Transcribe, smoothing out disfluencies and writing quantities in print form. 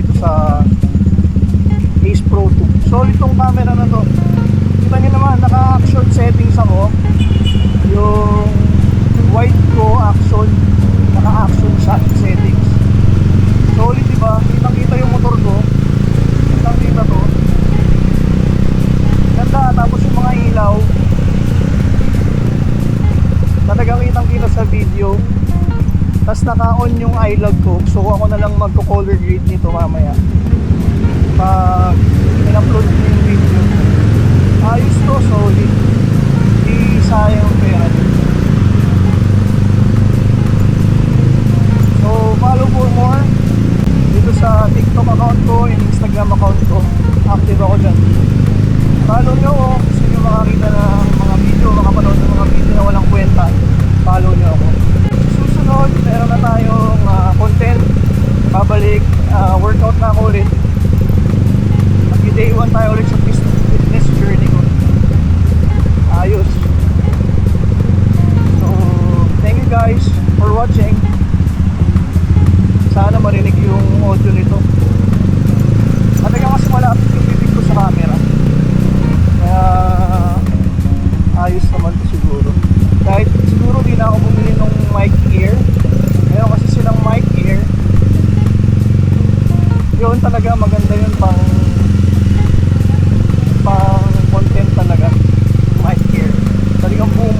dito sa Ace Pro 2. Solid tong camera na to. Kita nyo naman, naka-action settings ako. Yung wide ko action, naka-action shot settings. Solid, diba? Kitang-kita yung motor ko. Kitang-kita to. Ganda, tapos yung mga ilaw talagang kitang-kita sa video. Tapos naka-on yung iLog ko. So ako na lang magko-color grade nito mamaya pag in-upload ko yung video. Ayos to, solid. Di sayang yung pera. So follow for more dito sa TikTok account ko, yung Instagram account ko. Active ako dyan. Follow nyo ako. Gusto nyo makakita ng mga video, makapanood ng mga video na walang kwenta. Follow nyo ako. Susunod, meron na tayong content. Babalik, workout na ako ulit. Mag-day 1 tayo ulit sa fitness journey ko. Ayos. So, thank you guys for watching. Sana marinig yung audio nito. Talagang mas malapit yung bibig ko sa camera. Kaya ayos naman to siguro. Kahit siguro di na ako bumili ng mic ear. Ngayon kasi silang mic ear. Yun talaga maganda yun pang content talaga. Mic ear. Talagang boom